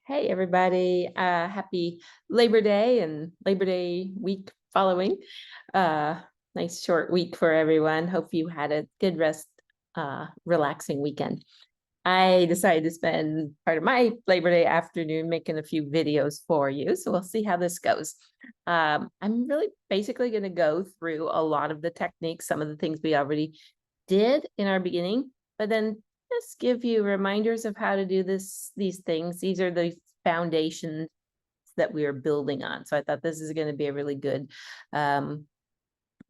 Hey, everybody. Happy Labor Day and Labor Day week following. Uh, nice short week for everyone. Hope you had a good rest, relaxing weekend. I decided to spend part of my Labor Day afternoon making a few videos for you. So we'll see how this goes. I'm really basically going to go through a lot of the techniques, some of the things we already did in our beginning, but then just give you reminders of how to do these things. These are the foundations that we are building on. So I thought this is going to be a really good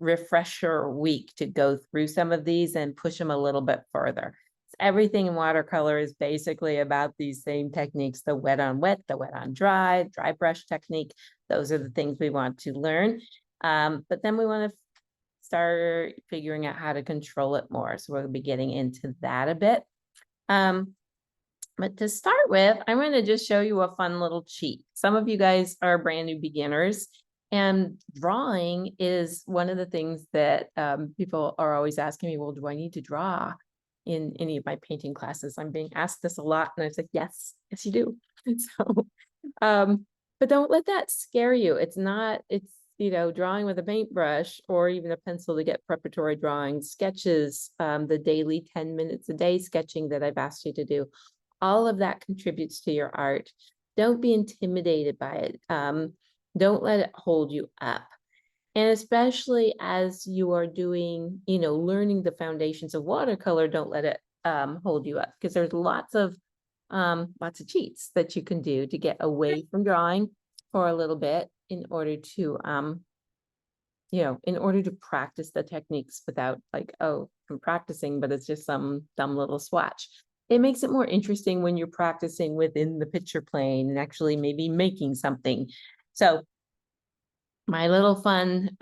refresher week to go through some of these and push them a little bit further. Everything in watercolor is basically about these same techniques, the wet on wet, the wet on dry, dry brush technique. Those are the things we want to learn. But then we want to start figuring out how to control it more. So we'll be getting into that a bit. But to start with, I'm going to just show you a fun little cheat. Some of you guys are brand new beginners, and drawing is one of the things that people are always asking me, well, do I need to draw in any of my painting classes? I'm being asked this a lot, and I said, yes, you do. So, but don't let that scare you. It's drawing with a paintbrush or even a pencil to get preparatory drawings, sketches, the daily 10 minutes a day sketching that I've asked you to do. All of that contributes to your art. Don't be intimidated by it. Don't let it hold you up. And especially as you are doing, learning the foundations of watercolor, don't let it hold you up, because there's lots of cheats that you can do to get away from drawing for a little bit in order to practice the techniques without like, oh, I'm practicing, but it's just some dumb little swatch. It makes it more interesting when you're practicing within the picture plane and actually maybe making something. So my little fun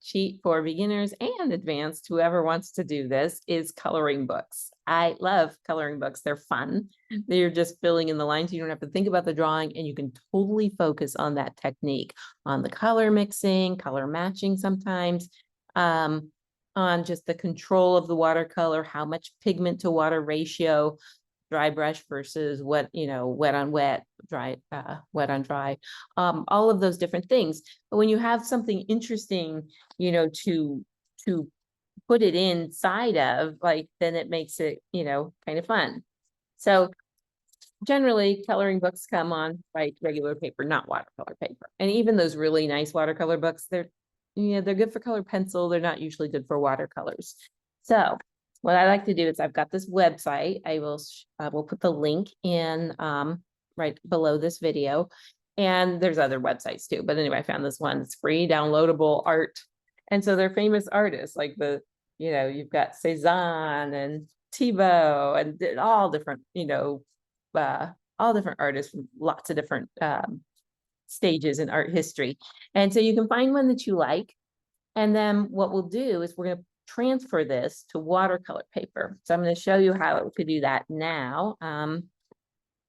cheat for beginners and advanced, whoever wants to do this, is coloring books. I love coloring books. They're fun. They're just filling in the lines. You don't have to think about the drawing, and you can totally focus on that technique, on the color mixing, color matching sometimes, on just the control of the watercolor, how much pigment to water ratio, dry brush versus wet on wet, dry, wet on dry, all of those different things. But when you have something interesting, to put it inside of, like, then it makes it, kind of fun. So generally coloring books come on regular paper, not watercolor paper. And even those really nice watercolor books, they're good for color pencil. They're not usually good for watercolors. So what I like to do is, I've got this website. I will put the link in right below this video. And there's other websites too. But anyway, I found this one. It's free, downloadable art. And so they're famous artists, like you've got Cezanne and Thibaut and all different, all different artists from lots of different stages in art history. And so you can find one that you like. And then what we'll do is we're going to transfer this to watercolor paper. So I'm going to show you how to do that now. And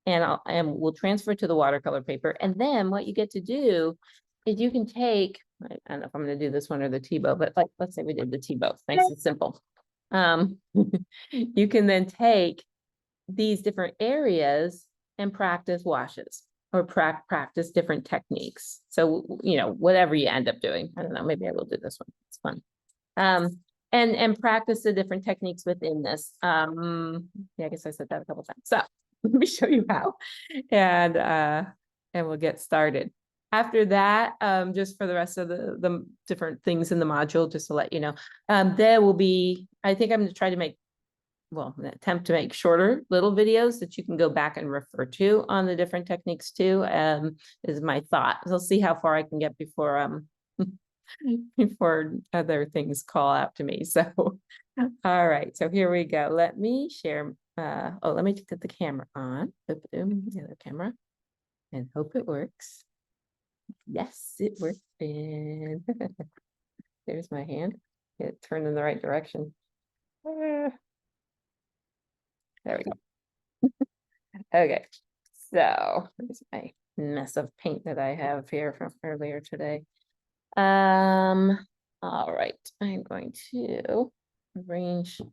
we'll transfer it to the watercolor paper. And then what you get to do is you can take, I don't know if I'm going to do this one or the Thibaut, but like, let's say we did the Thibaut, nice and simple. You can then take these different areas and practice washes, or practice different techniques. So, whatever you end up doing, I don't know, maybe I will do this one. It's fun. And practice the different techniques within this. Yeah, I guess I said that a couple times. So let me show you how, and we'll get started. After that, just for the rest of the different things in the module, just to let you know, there will be, I think I'm going to try to make, attempt to make shorter little videos that you can go back and refer to on the different techniques too, is my thought. So I'll see how far I can get before before other things call out to me. So, all right, so here we go. Let me share, let me put the camera on, the other camera, and hope it works. Yes, it worked. And there's my hand. Get it turned in the right direction. There we go. Okay, so here's my mess of paint that I have here from earlier today. All right, I'm going to arrange a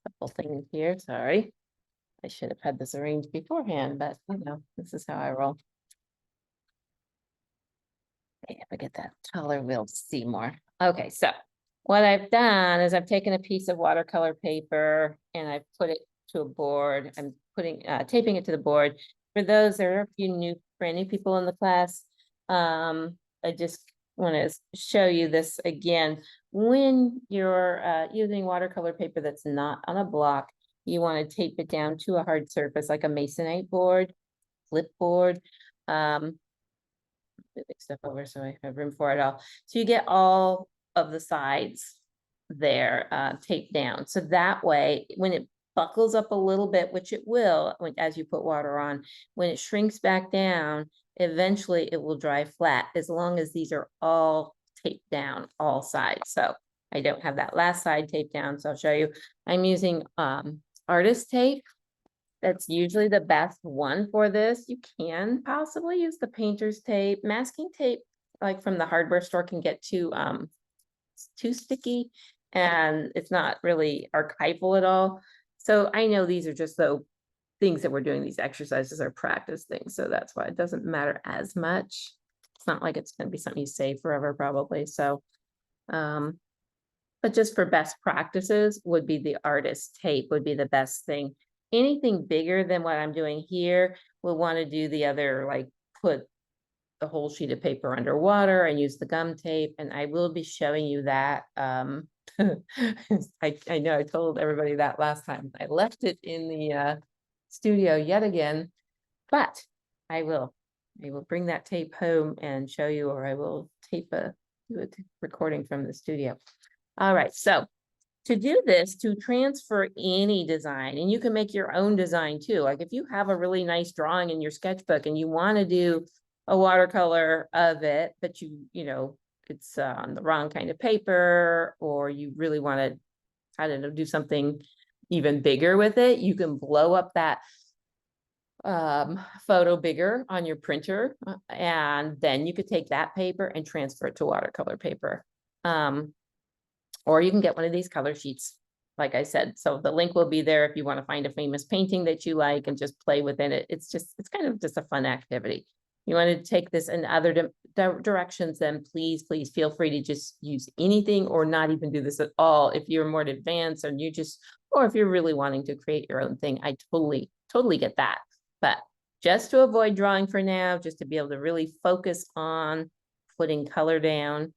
couple things here. Sorry. I should have had this arranged beforehand, but you know, this is how I roll. Okay, if I get that taller, we'll see more. Okay, so what I've done is I've taken a piece of watercolor paper and I've put it to a board. I'm putting taping it to the board. For those, there are a few new, brand new people in the class. I just want to show you this again. When you're using watercolor paper that's not on a block, you want to tape it down to a hard surface like a masonite board, flipboard. Moving stuff over so I have room for it all. So you get all of the sides there taped down. So that way, when it buckles up a little bit, which it will as you put water on, when it shrinks back down, eventually it will dry flat as long as these are all taped down, all sides. So I don't have that last side taped down, so I'll show you. I'm using artist tape. That's usually the best one for this. You can possibly use the painter's tape. Masking tape, like from the hardware store, can get too sticky and it's not really archival at all. So I know these are just the things that we're doing. These exercises are practice things. So that's why it doesn't matter as much. It's not like it's going to be something you save forever, probably. So, but just for best practices would be the artist tape would be the best thing. Anything bigger than what I'm doing here, we'll want to do the other, like put the whole sheet of paper underwater and use the gum tape. And I will be showing you that. I know I told everybody that last time. I left it in the studio yet again, but I will bring that tape home and show you, or I will do a recording from the studio. All right, so to do this, to transfer any design, and you can make your own design too. Like if you have a really nice drawing in your sketchbook and you want to do a watercolor of it, but you know, it's on the wrong kind of paper, or you really want to, I don't know, do something even bigger with it, you can blow up that photo bigger on your printer, and then you could take that paper and transfer it to watercolor paper. Or you can get one of these color sheets, like I said. So the link will be there if you want to find a famous painting that you like and just play within it. It's kind of just a fun activity. You want to take this in other directions, then please feel free to just use anything or not even do this at all. If you're more advanced and or if you're really wanting to create your own thing, I totally get that. But just to avoid drawing for now, just to be able to really focus on putting color down,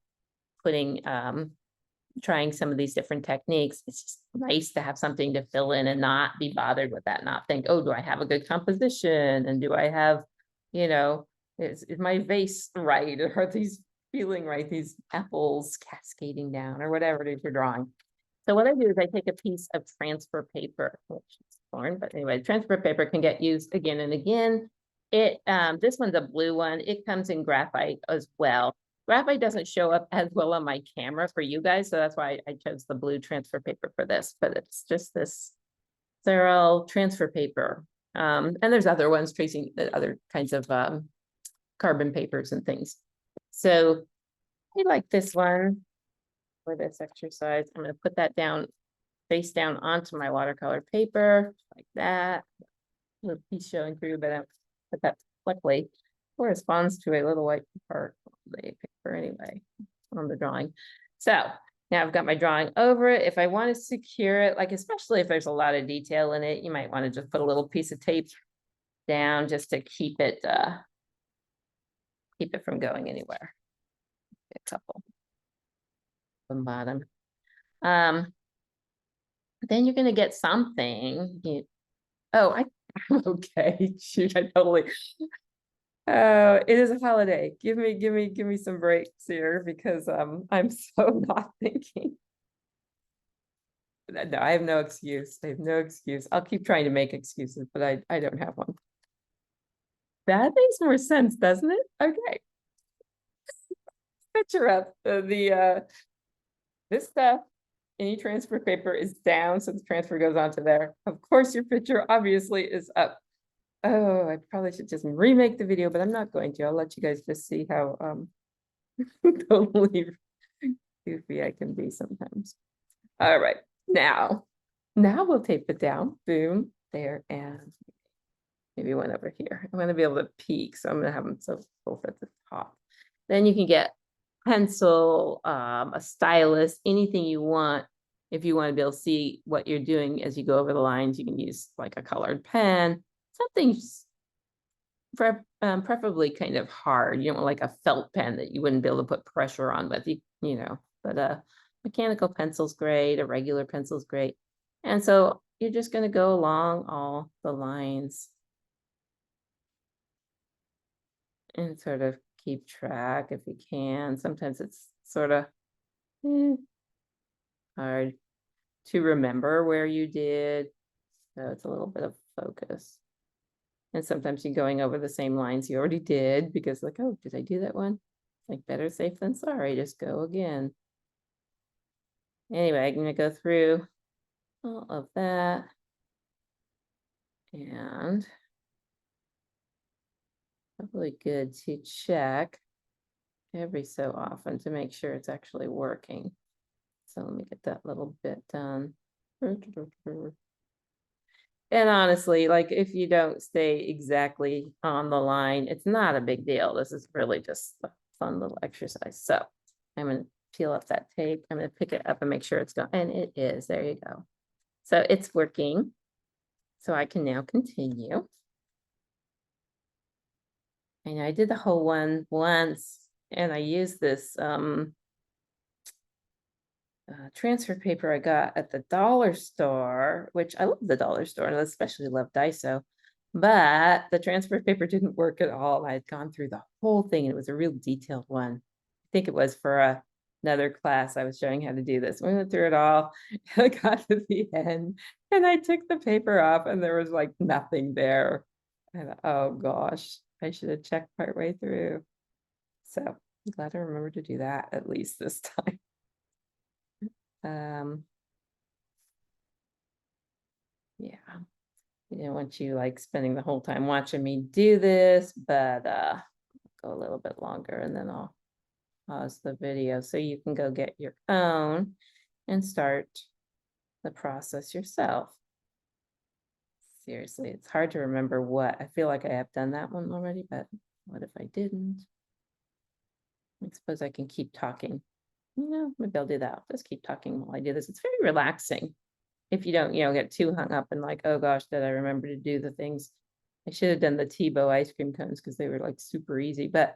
trying some of these different techniques. It's just nice to have something to fill in and not be bothered with that, not think, oh, do I have a good composition? And do I have, you know, is my vase right? Or are these feeling right? These apples cascading down or whatever it is you're drawing. So what I do is I take a piece of transfer paper, which is torn, but anyway, transfer paper can get used again and again. This one's a blue one. It comes in graphite as well. Graphite doesn't show up as well on my camera for you guys, so that's why I chose the blue transfer paper for this, but it's just this sterile transfer paper. And there's other ones, tracing other kinds of carbon papers and things. So I like this one for this exercise. I'm going to put that down, face down onto my watercolor paper like that. A little piece showing through, but that luckily corresponds to a little white part of the paper anyway on the drawing. So now I've got my drawing over it. If I want to secure it, like especially if there's a lot of detail in it, you might want to just put a little piece of tape down just to keep it from going anywhere. A couple from bottom. Then you're gonna get something. Okay, shoot, I totally. Oh, it is a holiday. Give me some breaks here because I'm so not thinking. No, I have no excuse. I have no excuse. I'll keep trying to make excuses, but I don't have one. That makes more sense, doesn't it? Okay. Picture up this stuff. Any transfer paper is down, so the transfer goes onto there. Of course, your picture obviously is up. Oh, I probably should just remake the video, but I'm not going to. I'll let you guys just see how totally goofy I can be sometimes. All right, now we'll tape it down. Boom. there and maybe one over here. I'm gonna be able to peek, so I'm gonna have them so both at the top. Then you can get pencil, a stylus, anything you want. If you want to be able to see what you're doing as you go over the lines, you can use like a colored pen, something preferably kind of hard. You don't want like a felt pen that you wouldn't be able to put pressure on with, you know, but a mechanical pencil's great, a regular pencil's great. And so you're just going to go along all the lines and sort of keep track if you can. Sometimes it's sort of hard to remember where you did. So it's a little bit of focus. And sometimes you're going over the same lines you already did because like, oh, did I do that one? Like better safe than sorry, just go again. Anyway, I'm gonna go through all of that. And probably good to check every so often to make sure it's actually working. So let me get that little bit done. And honestly, like if you don't stay exactly on the line, it's not a big deal. This is really just a fun little exercise. So I'm going to peel up that tape. I'm going to pick it up and make sure it's going. And it is. There you go. So it's working. So I can now continue. And I did the whole one once, and I used this transfer paper I got at the dollar store, which I love the dollar store, and I especially love Daiso. But the transfer paper didn't work at all. I had gone through the whole thing, and it was a real detailed one. I think it was for another class. I was showing how to do this. We went through it all. I got to the end, and I took the paper off, and there was like nothing there. And oh gosh, I should have checked part way through. So I'm glad I remembered to do that at least this time. Yeah, I didn't want you like spending the whole time watching me do this, but go a little bit longer and then I'll pause the video so you can go get your own and start the process yourself. Seriously, it's hard to remember what. I feel like I have done that one already, but what if I didn't? I suppose I can keep talking. You know, maybe I'll do that. I'll just keep talking while I do this. It's very relaxing. If you don't, get too hung up and like, oh gosh, did I remember to do the things? I should have done the Tebow ice cream cones because they were like super easy. But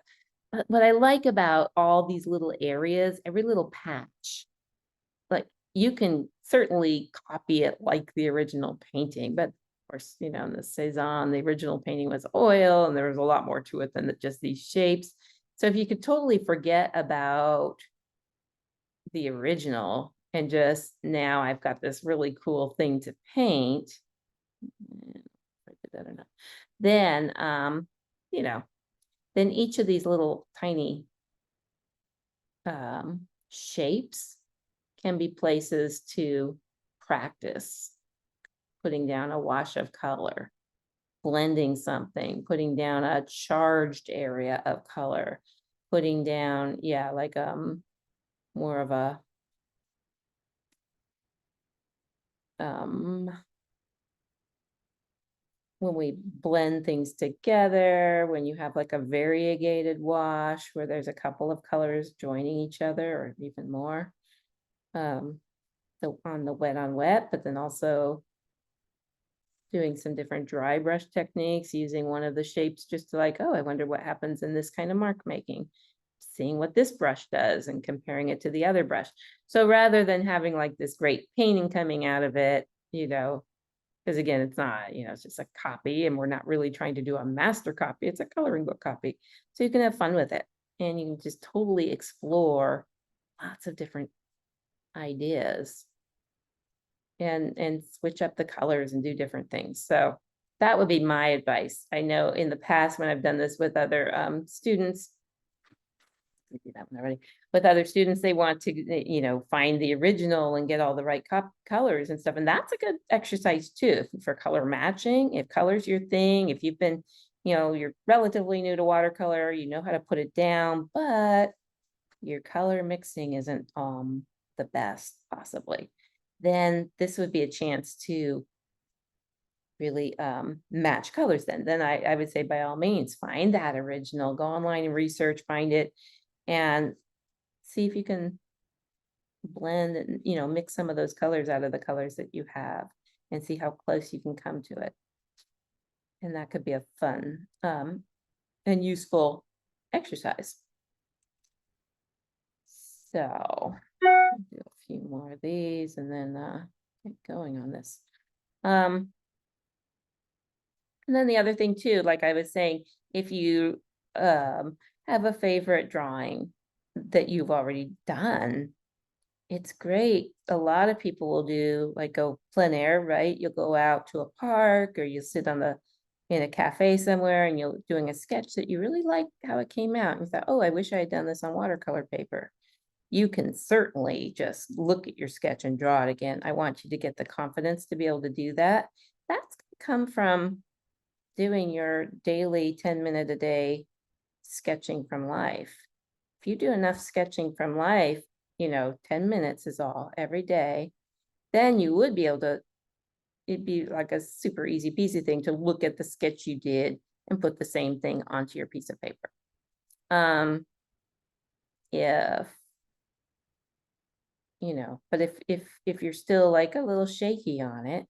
what I like about all these little areas, every little patch, like you can certainly copy it like the original painting, but of course, in the Cezanne, the original painting was oil and there was a lot more to it than just these shapes. So if you could totally forget about the original and just now I've got this really cool thing to paint. If I did that or not. Then, then each of these little tiny shapes can be places to practice putting down a wash of color, blending something, putting down a charged area of color, putting down, like more of a when we blend things together, when you have like a variegated wash where there's a couple of colors joining each other or even more, on the wet on wet, but then also doing some different dry brush techniques, using one of the shapes just to like, oh, I wonder what happens in this kind of mark making, seeing what this brush does and comparing it to the other brush. So rather than having like this great painting coming out of it, because again, it's not, it's just a copy and we're not really trying to do a master copy. It's a coloring book copy. So you can have fun with it and you can just totally explore lots of different ideas and switch up the colors and do different things. So that would be my advice. I know in the past when I've done this with other students, I did that one already. With other students, they want to, find the original and get all the right colors and stuff. And that's a good exercise too for color matching. If color's your thing, if you've been, you're relatively new to watercolor, you know how to put it down, but your color mixing isn't the best possibly, then this would be a chance to really match colors then I would say by all means, find that original, go online and research, find it, and see if you can blend and, you know, mix some of those colors out of the colors that you have and see how close you can come to it. And that could be a fun and useful exercise. So do a few more of these and then get going on this. And then the other thing too, like I was saying, if you have a favorite drawing that you've already done, it's great. A lot of people will do like go plein air, right? You'll go out to a park or you'll sit in a cafe somewhere and you're doing a sketch that you really like how it came out. And you thought, oh, I wish I had done this on watercolor paper. You can certainly just look at your sketch and draw it again. I want you to get the confidence to be able to do that. That's come from doing your daily 10-minute a day sketching from life. If you do enough sketching from life, you know, 10 minutes is all every day, then you would be able to, it'd be like a super easy peasy thing to look at the sketch you did and put the same thing onto your piece of paper. If you know, but if you're still like a little shaky on it,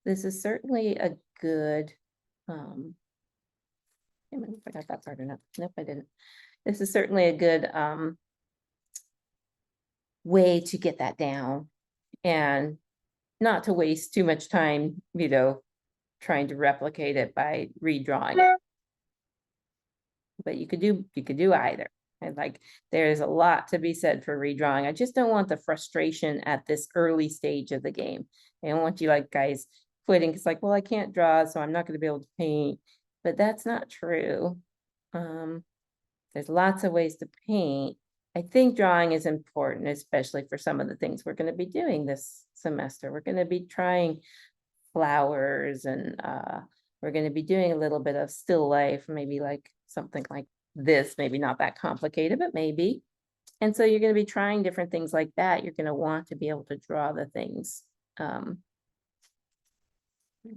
this is certainly a good I got that part or not. Nope, I didn't. This is certainly a good way to get that down and not to waste too much time, you know, trying to replicate it by redrawing it. But you could do either. And like there's a lot to be said for redrawing. I just don't want the frustration at this early stage of the game. I don't want you like guys quitting. It's like, well, I can't draw, so I'm not going to be able to paint. But that's not true. There's lots of ways to paint. I think drawing is important, especially for some of the things we're going to be doing this semester. We're going to be trying flowers and we're going to be doing a little bit of still life, maybe like something like this, maybe not that complicated, but maybe. And so you're going to be trying different things like that. You're going to want to be able to draw the things. It's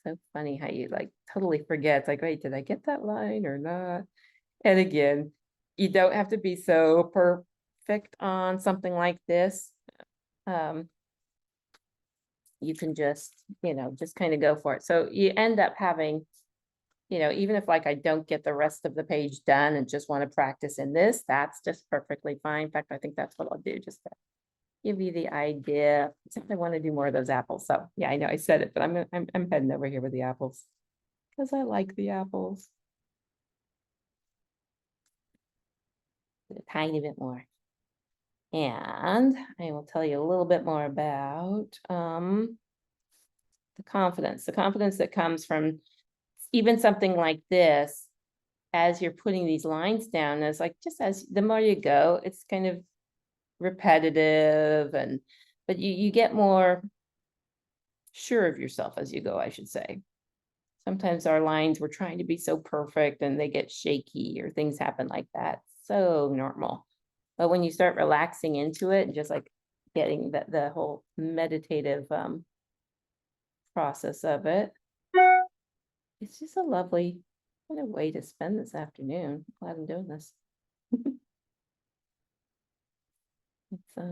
so funny how you like totally forget. It's like, wait, did I get that line or not? And again, you don't have to be so perfect on something like this. You can just, you know, just kind of go for it. So you end up having, you know, even if like I don't get the rest of the page done and just want to practice in this, that's just perfectly fine. In fact, I think that's what I'll do, just to give you the idea. Except I want to do more of those apples. So yeah, I know I said it, but I'm heading over here with the apples because I like the apples. A tiny bit more. And I will tell you a little bit more about the confidence that comes from even something like this. As you're putting these lines down, as like just as the more you go, it's kind of repetitive, and but you get more sure of yourself as you go, I should say. Sometimes our lines, we're trying to be so perfect and they get shaky or things happen like that. So normal. But when you start relaxing into it and just like getting the whole meditative process of it, it's just a lovely kind of way to spend this afternoon. Glad I'm doing this. It's I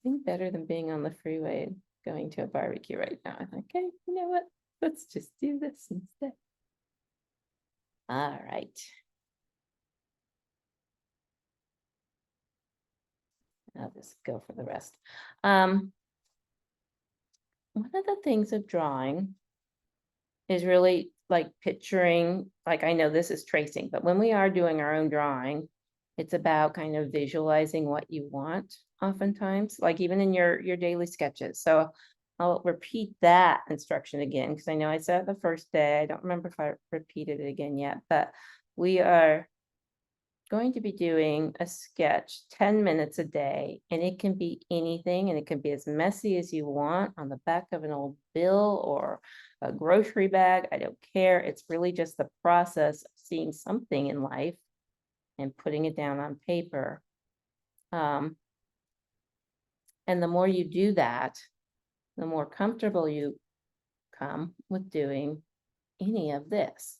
think better than being on the freeway and going to a barbecue right now. I think, okay, you know what? Let's just do this instead. All right. I'll just go for the rest. One of the things of drawing is really like picturing, like I know this is tracing, but when we are doing our own drawing, it's about kind of visualizing what you want oftentimes, like even in your daily sketches. So I'll repeat that instruction again, because I know I said it the first day. I don't remember if I repeated it again yet, but we are going to be doing a sketch 10 minutes a day, and it can be anything, and it can be as messy as you want on the back of an old bill or a grocery bag. I don't care. It's really just the process of seeing something in life and putting it down on paper. And the more you do that, the more comfortable you come with doing any of this.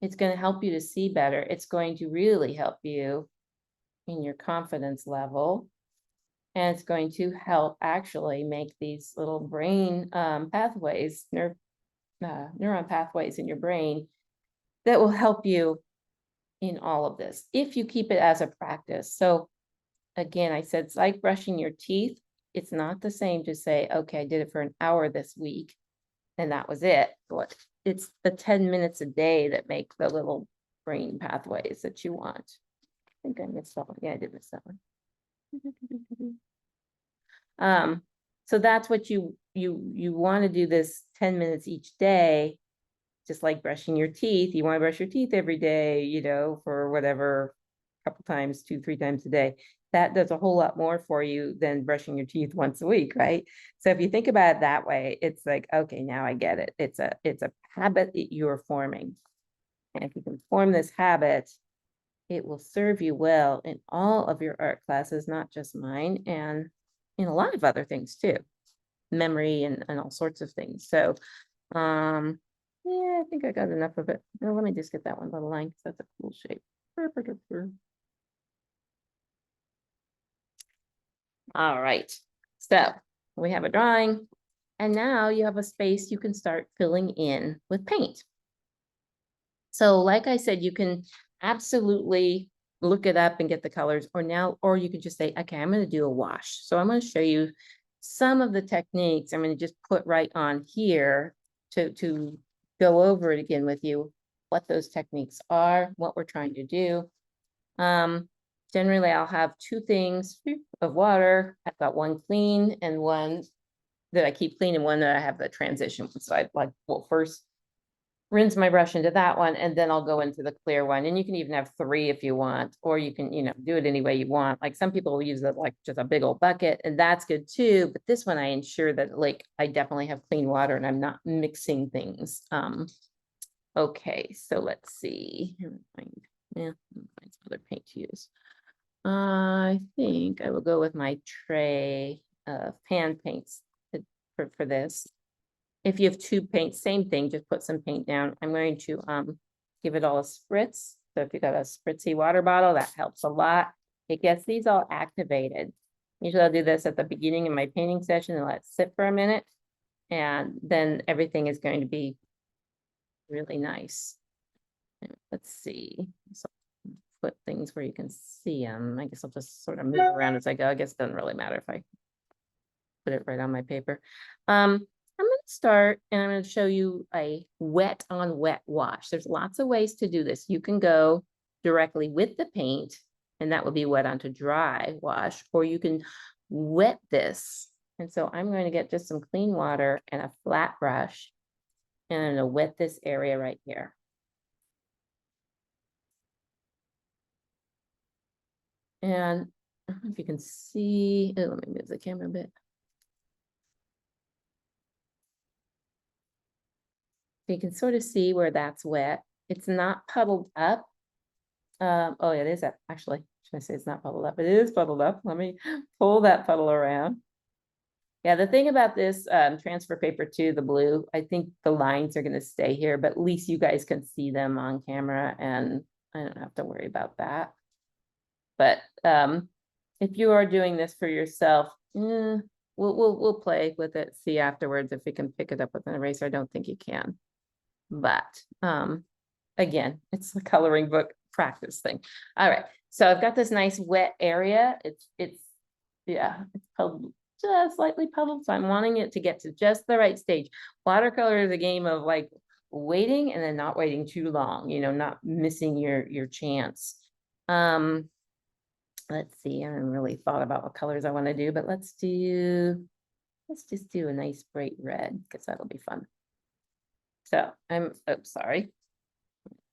It's going to help you to see better. It's going to really help you in your confidence level. And it's going to help actually make these little brain pathways, neuron pathways in your brain that will help you in all of this, if you keep it as a practice. So again, I said, it's like brushing your teeth. It's not the same to say, okay, I did it for an hour this week, and that was it. But it's the 10 minutes a day that make the little brain pathways that you want. I think I missed that one. Yeah, I did miss that one. So that's what you want to do this 10 minutes each day, just like brushing your teeth. You want to brush your teeth every day, you know, for whatever, couple times, 2-3 times a day. That does a whole lot more for you than brushing your teeth once a week, right? So if you think about it that way, it's like, okay, now I get it. It's a habit that you're forming. And if you can form this habit, it will serve you well in all of your art classes, not just mine, and in a lot of other things too, memory and all sorts of things. So, yeah, I think I got enough of it. Now, let me just get that one little line because that's a cool shape. All right, so we have a drawing, and now you have a space you can start filling in with paint. So like I said, you can absolutely look it up and get the colors, or you could just say, okay, I'm going to do a wash. So I'm going to show you some of the techniques. I'm going to just put right on here to go over it again with you, what those techniques are, what we're trying to do. Generally, I'll have 2 things of water. I've got one clean and one that I keep clean and one that I have the transition. So I like, well, first rinse my brush into that one, and then I'll go into the clear one. And you can even have 3 if you want, or you can, you know, do it any way you want. Like some people will use it like just a big old bucket, and that's good too. But this one, I ensure that like I definitely have clean water and I'm not mixing things. Okay, so let's see. Find some other paint to use. I think I will go with my tray of pan paints for this. If you have 2 paints, same thing, just put some paint down. I'm going to give it all a spritz. So if you got a spritzy water bottle, that helps a lot. It gets these all activated. Usually I'll do this at the beginning of my painting session and let it sit for a minute. And then everything is going to be really nice. Let's see. So put things where you can see them. I guess I'll just sort of move around as I go. I guess it doesn't really matter if I put it right on my paper. I'm going to start and I'm going to show you a wet on wet wash. There's lots of ways to do this. You can go directly with the paint, and that would be wet onto dry wash, or you can wet this. And so I'm going to get just some clean water and a flat brush, and I'm going to wet this area right here. And I don't know if you can see, let me move the camera a bit. You can sort of see where that's wet. It's not puddled up. Oh, it is actually, should I say it's not puddled up? It is puddled up. Let me pull that puddle around. Yeah, the thing about this transfer paper to the blue, I think the lines are going to stay here, but at least you guys can see them on camera and I don't have to worry about that. But if you are doing this for yourself, we'll play with it, see afterwards if we can pick it up with an eraser. I don't think you can. But again, it's the coloring book practice thing. All right, so I've got this nice wet area. It's puddled, just slightly puddled, so I'm wanting it to get to just the right stage. Watercolor is a game of like waiting and then not waiting too long, you know, not missing your chance. Let's see, I haven't really thought about what colors I want to do, but let's just do a nice bright red because that'll be fun. So sorry,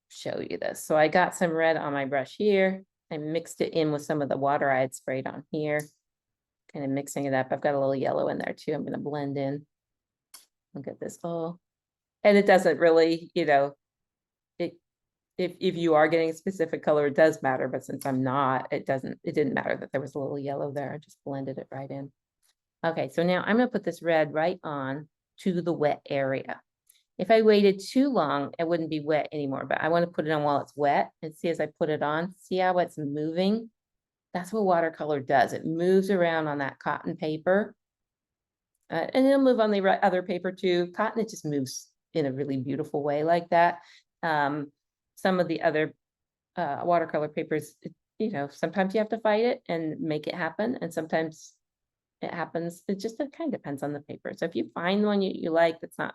show you this. So I got some red on my brush here. I mixed it in with some of the water I had sprayed on here, kind of mixing it up. I've got a little yellow in there too. I'm going to blend in. Look at this all. And it doesn't really, you know, if you are getting a specific color, it does matter. But since I'm not, it didn't matter that there was a little yellow there. I just blended it right in. Okay, so now I'm gonna put this red right on to the wet area. If I waited too long, it wouldn't be wet anymore, but I want to put it on while it's wet and see as I put it on, see how it's moving? That's what watercolor does. It moves around on that cotton paper. And it'll move on the other paper too. Cotton, it just moves in a really beautiful way like that. Some of the other watercolor papers, you know, sometimes you have to fight it and make it happen. And sometimes it happens. It just kind of depends on the paper. So if you find one you like that's not,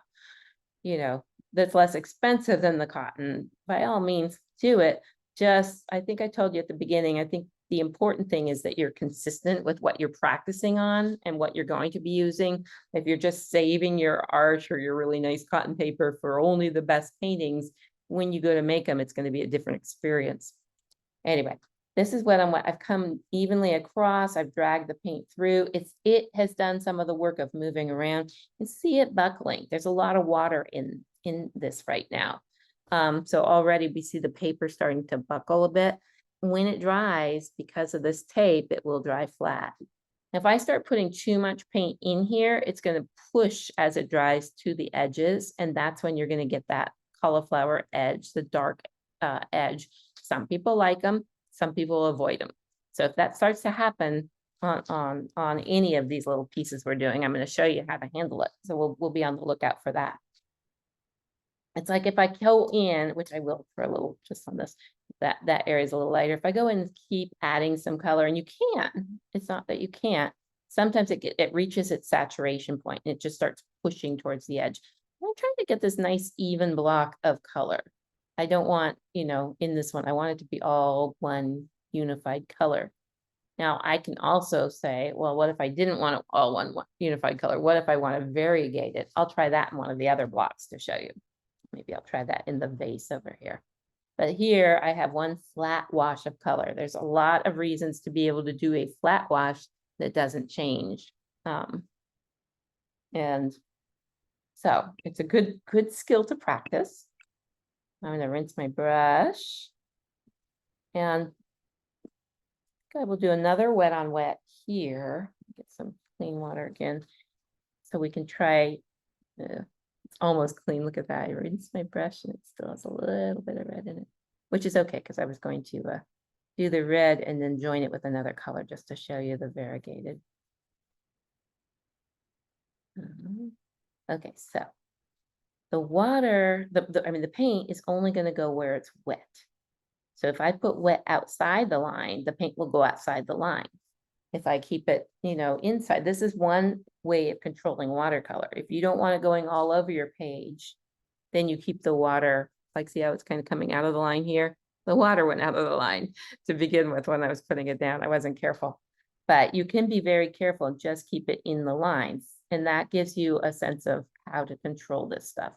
you know, that's less expensive than the cotton, by all means do it. Just, I think I told you at the beginning, I think the important thing is that you're consistent with what you're practicing on and what you're going to be using. If you're just saving your art or your really nice cotton paper for only the best paintings, when you go to make them, it's going to be a different experience. Anyway, this is what I've come evenly across. I've dragged the paint through. It has done some of the work of moving around. You see it buckling. There's a lot of water in this right now. So already we see the paper starting to buckle a bit. When it dries, because of this tape, it will dry flat. If I start putting too much paint in here, it's going to push as it dries to the edges. And that's when you're going to get that cauliflower edge, the dark edge. Some people like them, some people avoid them. So if that starts to happen on any of these little pieces we're doing, I'm going to show you how to handle it. So we'll be on the lookout for that. It's like if I go in, which I will for a little, just on this, that area is a little lighter. If I go in and keep adding some color, and you can, it's not that you can't. Sometimes it reaches its saturation point and it just starts pushing towards the edge. I'm trying to get this nice even block of color. I don't want, you know, in this one, I want it to be all one unified color. Now I can also say, well, what if I didn't want it all one unified color? What if I want to variegate it? I'll try that in one of the other blocks to show you. Maybe I'll try that in the vase over here. But here I have one flat wash of color. There's a lot of reasons to be able to do a flat wash that doesn't change. And so it's a good skill to practice. I'm going to rinse my brush. And I will do another wet on wet here. Get some clean water again. So we can try, it's almost clean. Look at that. I rinsed my brush and it still has a little bit of red in it, which is okay because I was going to do the red and then join it with another color just to show you the variegated. Okay, so the water, the paint is only going to go where it's wet. So if I put wet outside the line, the paint will go outside the line. If I keep it, you know, inside, this is one way of controlling watercolor. If you don't want it going all over your page, then you keep the water, like see how it's kind of coming out of the line here? The water went out of the line to begin with when I was putting it down. I wasn't careful. But you can be very careful and just keep it in the lines. And that gives you a sense of how to control this stuff.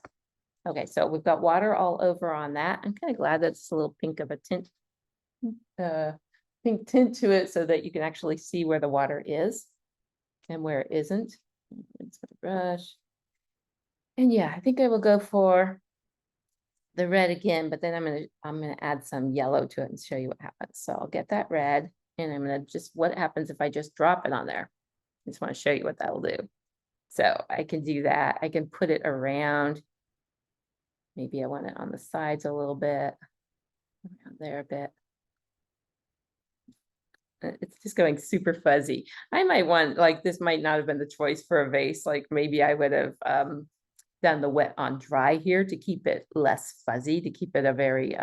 Okay, so we've got water all over on that. I'm kind of glad that's a little pink of a tint, pink tint to it so that you can actually see where the water is and where it isn't. Rinse my brush. And yeah, I think I will go for the red again, but then I'm gonna add some yellow to it and show you what happens. So I'll get that red and I'm gonna just, what happens if I just drop it on there? I just want to show you what that'll do. So I can do that. I can put it around. Maybe I want it on the sides a little bit, around there a bit. It's just going super fuzzy. I might want, like, this might not have been the choice for a vase. Like maybe I would have done the wet on dry here to keep it less fuzzy, to keep it a very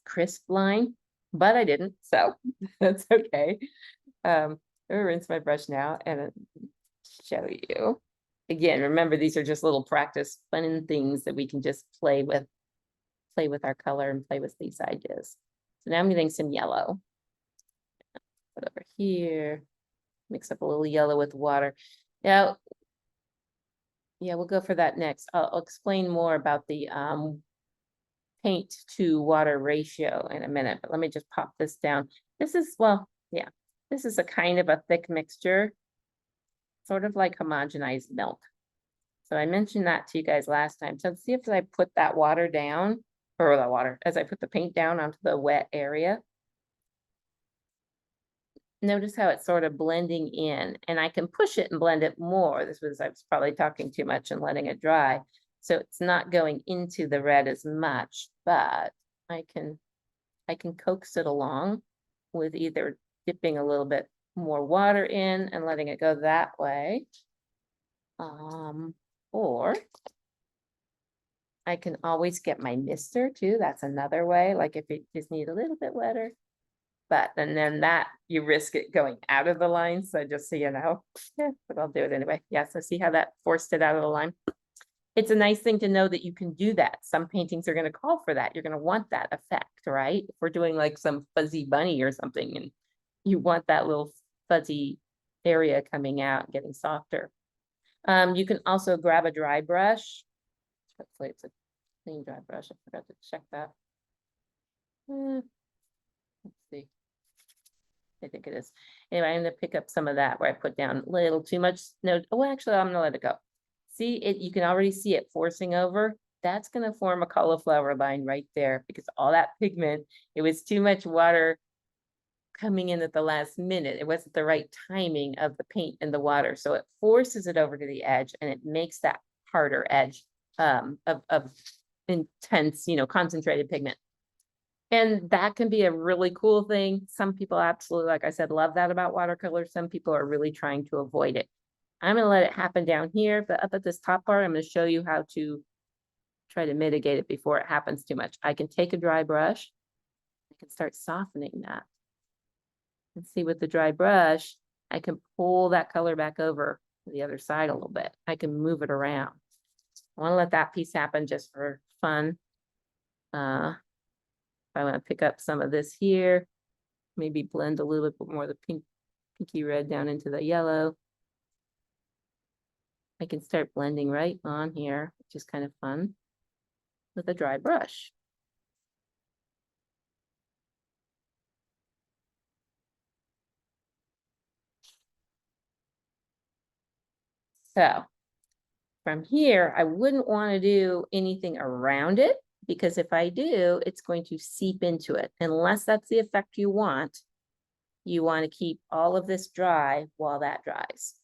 crisp line, but I didn't, so that's okay. I'll rinse my brush now and show you. Again, remember, these are just little practice fun things that we can just play with our color and play with these ideas. So now I'm getting some yellow. Put over here, mix up a little yellow with water. Now, yeah, we'll go for that next. I'll explain more about the paint to water ratio in a minute, but let me just pop this down. This is, well, yeah, this is a kind of a thick mixture, sort of like homogenized milk. So I mentioned that to you guys last time. So see if I put that water down, or that water, as I put the paint down onto the wet area. notice how it's sort of blending in, and I can push it and blend it more. I was probably talking too much and letting it dry. So it's not going into the red as much, but I can coax it along with either dipping a little bit more water in and letting it go that way. Or I can always get my mister too. That's another way, like if it just need a little bit wetter. But, and then that, you risk it going out of the line, so just so you know, yeah, but I'll do it anyway. Yeah, so see how that forced it out of the line? It's a nice thing to know that you can do that. Some paintings are gonna call for that. You're gonna want that effect, right? If we're doing like some fuzzy bunny or something, and you want that little fuzzy area coming out, getting softer. You can also grab a dry brush. Hopefully it's a clean dry brush. I forgot to check that. Let's see. I think it is. Anyway, I'm gonna pick up some of that where I put down a little too much. No, oh, actually, I'm gonna let it go. See it, you can already see it forcing over. That's gonna form a cauliflower line right there because all that pigment, it was too much water coming in at the last minute. It wasn't the right timing of the paint and the water. So it forces it over to the edge and it makes that harder edge of intense, concentrated pigment. And that can be a really cool thing. Some people absolutely, like I said, love that about watercolor. Some people are really trying to avoid it. I'm gonna let it happen down here, but up at this top part, I'm gonna show you how to try to mitigate it before it happens too much. I can take a dry brush. I can start softening that. And see with the dry brush, I can pull that color back over to the other side a little bit. I can move it around. I wanna let that piece happen just for fun. I want to pick up some of this here, maybe blend a little bit more of the pinky red down into the yellow. I can start blending right on here, which is kind of fun with a dry brush. So from here, I wouldn't want to do anything around it because if I do, it's going to seep into it. Unless that's the effect you want to keep all of this dry while that dries.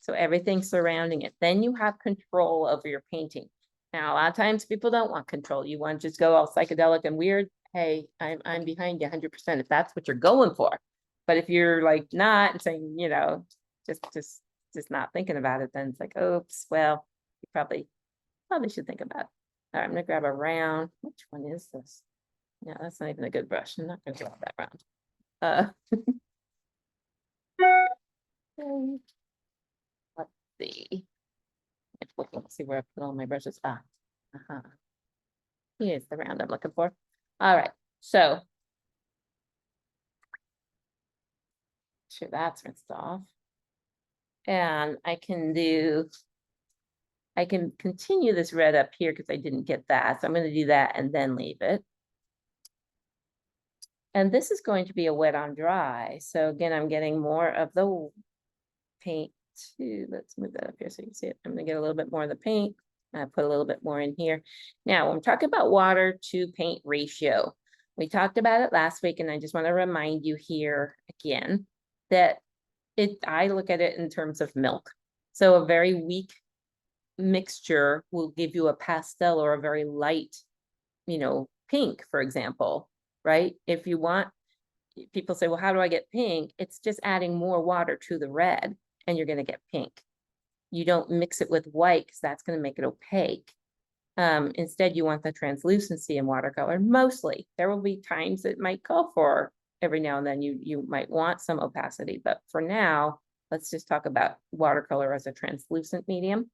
So everything surrounding it, then you have control over your painting. Now, a lot of times people don't want control. You want to just go all psychedelic and weird. Hey, I'm behind you 100% if that's what you're going for. But if you're like not and saying, just not thinking about it, then it's like, oops, well, you probably should think about it. All right, I'm gonna grab a round. Which one is this? No, that's not even a good brush. I'm not gonna grab that round. Let's see. Let's see where I put all my brushes. Here's the round I'm looking for. All right, so sure that's rinsed off. And I can continue this red up here because I didn't get that. So I'm going to do that and then leave it. And this is going to be a wet on dry. So again, I'm getting more of the paint too. Let's move that up here so you can see it. I'm gonna get a little bit more of the paint. I put a little bit more in here. Now, when we're talking about water to paint ratio, we talked about it last week, and I just want to remind you here again that I look at it in terms of milk. So a very weak mixture will give you a pastel or a very light, pink, for example, right? If you want, people say, well, how do I get pink? It's just adding more water to the red and you're going to get pink. You don't mix it with white because that's going to make it opaque. Instead, you want the translucency in watercolor. Mostly, there will be times it might call for every now and then you might want some opacity, but for now, let's just talk about watercolor as a translucent medium.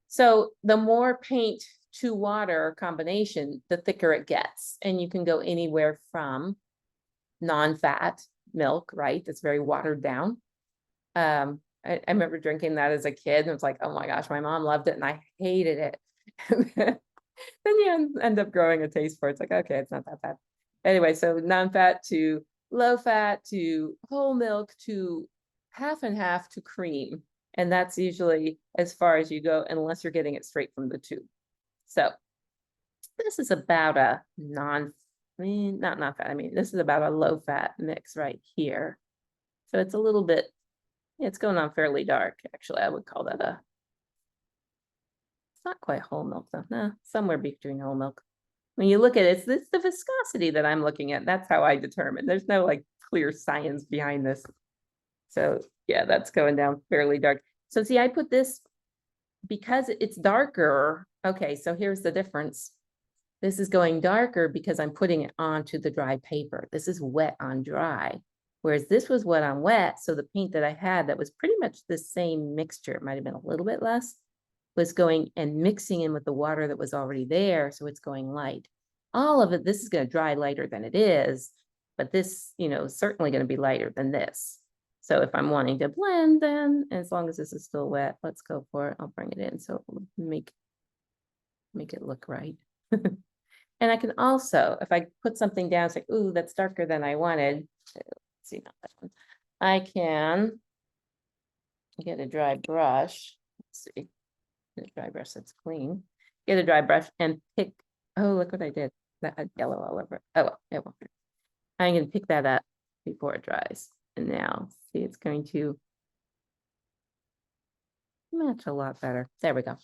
So the more paint to water combination, the thicker it gets, and you can go anywhere from non-fat milk, right? That's very watered down. I remember drinking that as a kid and it's like, oh my gosh, my mom loved it and I hated it. Then you end up growing a taste for it. It's like, okay, it's not that bad. Anyway, so non-fat to low fat to whole milk to half and half to cream. And that's usually as far as you go unless you're getting it straight from the tube. So this is about a non not fat. I mean, this is about a low fat mix right here. So it's a little bit, it's going on fairly dark. Actually, I would call that it's not quite whole milk though. No, somewhere between whole milk. When you look at it, it's the viscosity that I'm looking at. That's how I determine. There's no like clear science behind this. So yeah, that's going down fairly dark. So see, I put this because it's darker. Okay, so here's the difference. This is going darker because I'm putting it onto the dry paper. This is wet on dry. Whereas this was wet on wet. So the paint that I had that was pretty much the same mixture, it might have been a little bit less, was going and mixing in with the water that was already there. So it's going light. All of it, this is going to dry lighter than it is, but this, is certainly going to be lighter than this. So if I'm wanting to blend, then as long as this is still wet, let's go for it. I'll bring it in so it will make it look right. And I can also, if I put something down, it's like, ooh, that's darker than I wanted. Let's see, not that one. I can get a dry brush. Let's see, get a dry brush that's clean. Get a dry brush and pick. Oh, look what I did. That had yellow all over it. Oh, well, it won't. I'm going to pick that up before it dries. And now, see, it's going to match a lot better. There we go.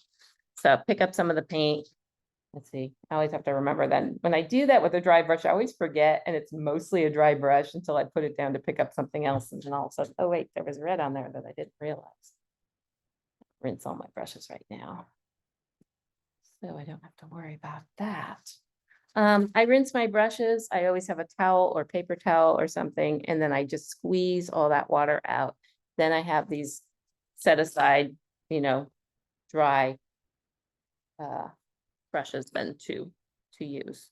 So pick up some of the paint. Let's see, I always have to remember that when I do that with a dry brush, I always forget, and it's mostly a dry brush until I put it down to pick up something else. And then all of a sudden, oh wait, there was red on there that I didn't realize. Rinse all my brushes right now, so I don't have to worry about that. I rinse my brushes. I always have a towel or paper towel or something, and then I just squeeze all that water out. Then I have these set aside, dry brushes then to use.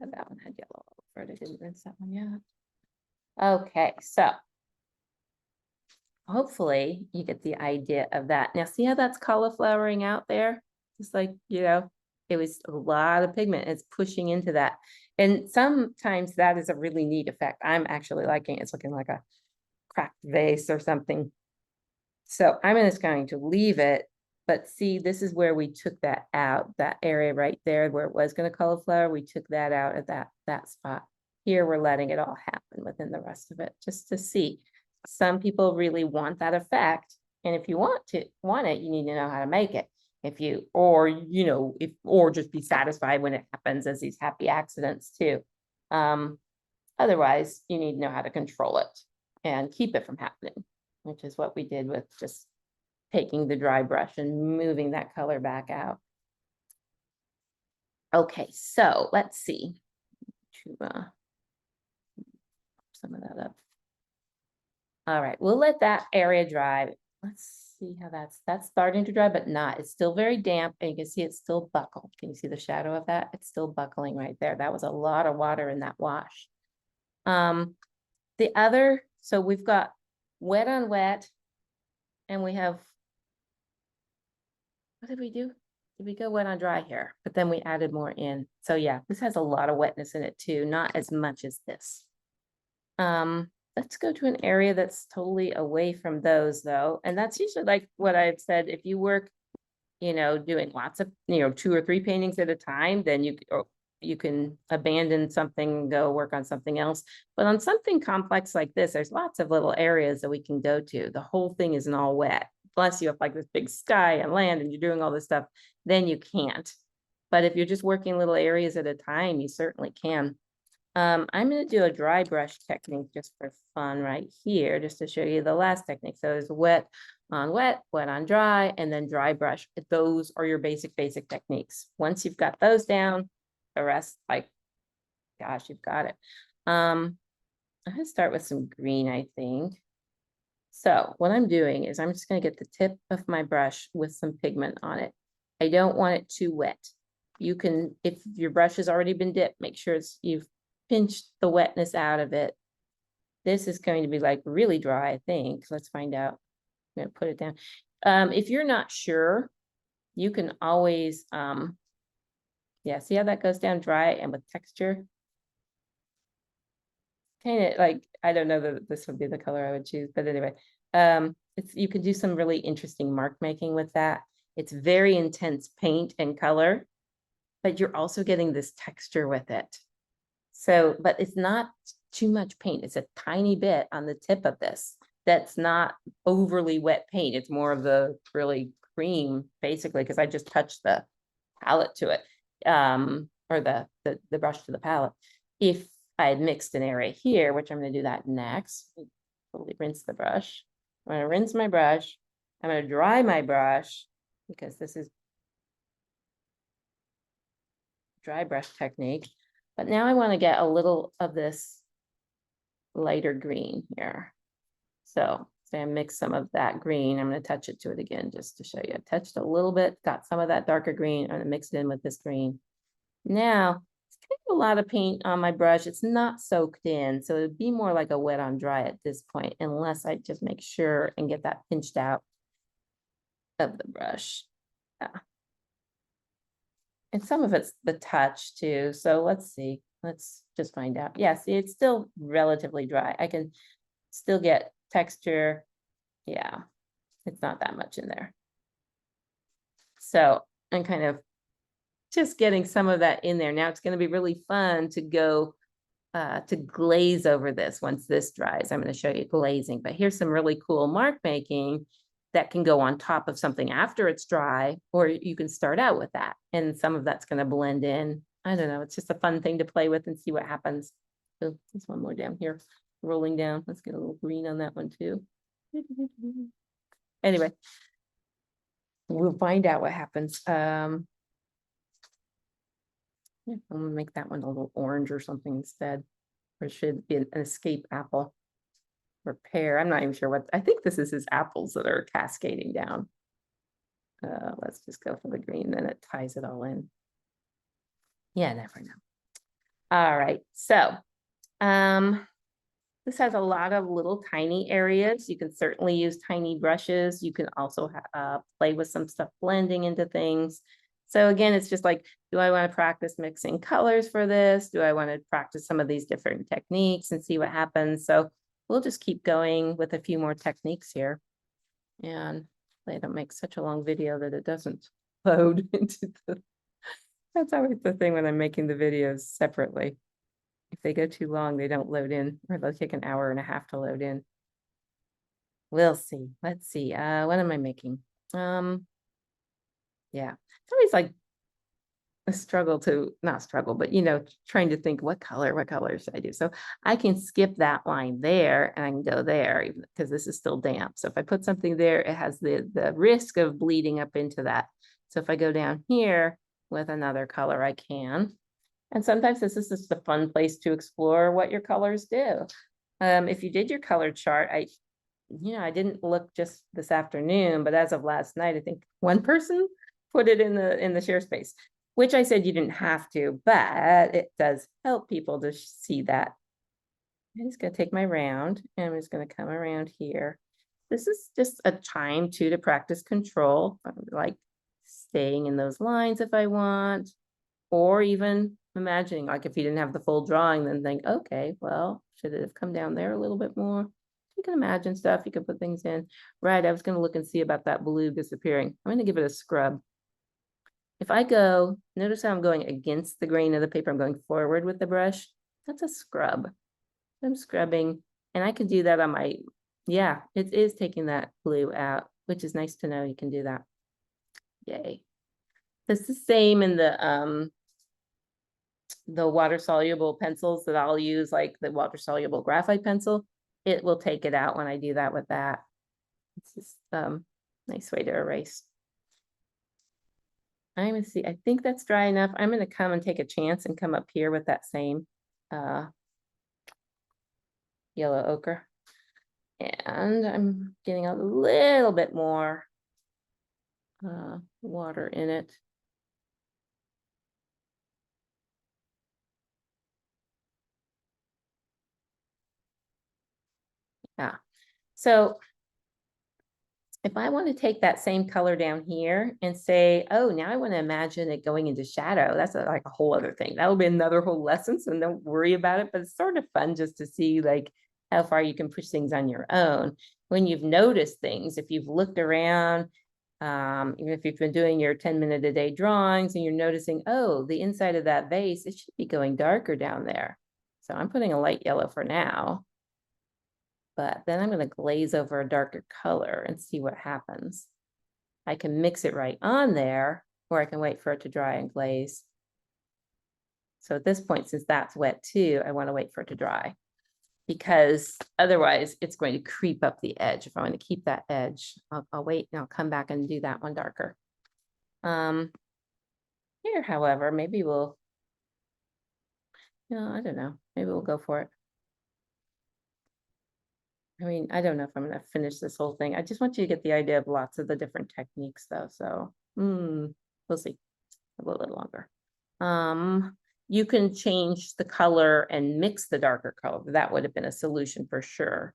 And that one had yellow all over it. I didn't rinse that one yet. Okay, so hopefully you get the idea of that. Now see how that's cauliflowering out there? Just like, it was a lot of pigment. It's pushing into that. And sometimes that is a really neat effect. I'm actually liking it. It's looking like a cracked vase or something. So I'm just going to leave it. But see, this is where we took that out, that area right there where it was going to cauliflower. We took that out at that spot. Here, we're letting it all happen within the rest of it, just to see. Some people really want that effect. And if you want it, you need to know how to make it. Or just be satisfied when it happens as these happy accidents too. Otherwise, you need to know how to control it and keep it from happening, which is what we did with just taking the dry brush and moving that color back out. Okay, so let's see. Some of that up. All right, we'll let that area dry. Let's see how that's starting to dry, but not. It's still very damp, and you can see it's still buckled. Can you see the shadow of that? It's still buckling right there. That was a lot of water in that wash. So we've got wet on wet, and we have, what did we do? Did we go wet on dry here? But then we added more in. So yeah, this has a lot of wetness in it too, not as much as this. Let's go to an area that's totally away from those though. And that's usually like what I've said, if you work, doing lots of, 2 or 3 paintings at a time, then you can abandon something and go work on something else. But on something complex like this, there's lots of little areas that we can go to. The whole thing isn't all wet. Plus you have like this big sky and land and you're doing all this stuff, then you can't. But if you're just working little areas at a time, you certainly can. I'm going to do a dry brush technique just for fun right here, just to show you the last technique. So there's wet on wet, wet on dry, and then dry brush. Those are your basic techniques. Once you've got those down, the rest, gosh, you've got it. I'm going to start with some green, I think. So what I'm doing is I'm just going to get the tip of my brush with some pigment on it. I don't want it too wet. You can, if your brush has already been dipped, make sure you've pinched the wetness out of it. This is going to be like really dry, I think. Let's find out. I'm going to put it down. If you're not sure, you can always, yeah, see how that goes down dry and with texture? Kind of like, I don't know that this would be the color I would choose, but anyway, you can do some really interesting mark making with that. It's very intense paint and color. but you're also getting this texture with it. So, but it's not too much paint. It's a tiny bit on the tip of this. That's not overly wet paint. It's more of the really cream, basically, because I just touched the palette to it, or the brush to the palette. If I had mixed an area here, which I'm going to do that next, totally rinse the brush. I'm going to rinse my brush. I'm going to dry my brush because this is dry brush technique. But now I want to get a little of this lighter green here. So say I mix some of that green. I'm going to touch it to it again just to show you. I touched a little bit, got some of that darker green, I'm going to mix it in with this green. Now, it's kind of a lot of paint on my brush. It's not soaked in, so it'd be more like a wet on dry at this point, unless I just make sure and get that pinched out of the brush. Yeah. And some of it's the touch too. So let's see. Let's just find out. Yeah, see, it's still relatively dry. I can still get texture. Yeah, it's not that much in there. So I'm kind of just getting some of that in there. Now it's going to be really fun to go to glaze over this once this dries. I'm going to show you glazing, but here's some really cool mark making that can go on top of something after it's dry, or you can start out with that. And some of that's going to blend in. I don't know. It's just a fun thing to play with and see what happens. So there's one more down here, rolling down. Let's get a little green on that one too. Anyway, we'll find out what happens. Yeah, I'm gonna make that one a little orange or something instead. Or it should be an escape apple or pear. I'm not even sure what, I think this is his apples that are cascading down. Let's just go for the green, then it ties it all in. Yeah, never know. All right, so this has a lot of little tiny areas. You can certainly use tiny brushes. You can also play with some stuff blending into things. So again, it's just like, do I want to practice mixing colors for this? Do I want to practice some of these different techniques and see what happens? So we'll just keep going with a few more techniques here. And I don't make such a long video that it doesn't load into the, that's always the thing when I'm making the videos separately. If they go too long, they don't load in, or they'll take an hour and a half to load in. We'll see. Let's see. What am I making? Yeah, it's always like a struggle to, not struggle, but you know, trying to think what color should I do? So I can skip that line there and I can go there even because this is still damp. So if I put something there, it has the risk of bleeding up into that. So if I go down here with another color, I can. And sometimes this is just a fun place to explore what your colors do. If you did your color chart, I didn't look just this afternoon, but as of last night, I think one person put it in the share space, which I said you didn't have to, but it does help people to see that. I'm just gonna take my round and I'm just gonna come around here. This is just a time too to practice control, like staying in those lines if I want, or even imagining, like if you didn't have the full drawing, then think, okay, well, should it have come down there a little bit more? You can imagine stuff, you can put things in. Right, I was gonna look and see about that blue disappearing. I'm gonna give it a scrub. If I go, notice how I'm going against the grain of the paper, I'm going forward with the brush. That's a scrub. I'm scrubbing, and I can do that on my, yeah, it is taking that blue out, which is nice to know you can do that. Yay. It's the same in the water soluble pencils that I'll use, like the water soluble graphite pencil. It will take it out when I do that with that. It's just nice way to erase. I'm gonna see, I think that's dry enough. I'm gonna come and take a chance and come up here with that same yellow ochre. And I'm getting a little bit more water in it. Yeah, so if I want to take that same color down here and say, oh, now I want to imagine it going into shadow, that's like a whole other thing. That'll be another whole lesson, so don't worry about it, but it's sort of fun just to see like how far you can push things on your own. When you've noticed things, if you've looked around Even if you've been doing your 10-minute a day drawings and you're noticing, oh, the inside of that vase, it should be going darker down there. So I'm putting a light yellow for now. But then I'm going to glaze over a darker color and see what happens. I can mix it right on there, or I can wait for it to dry and glaze. So at this point, since that's wet too, I want to wait for it to dry, because otherwise it's going to creep up the edge. If I want to keep that edge, I'll wait and I'll come back and do that one darker. Here, however, maybe we'll, I don't know, maybe we'll go for it. I mean, I don't know if I'm going to finish this whole thing. I just want you to get the idea of lots of the different techniques though. So, we'll see. A little longer. You can change the color and mix the darker color. That would have been a solution for sure.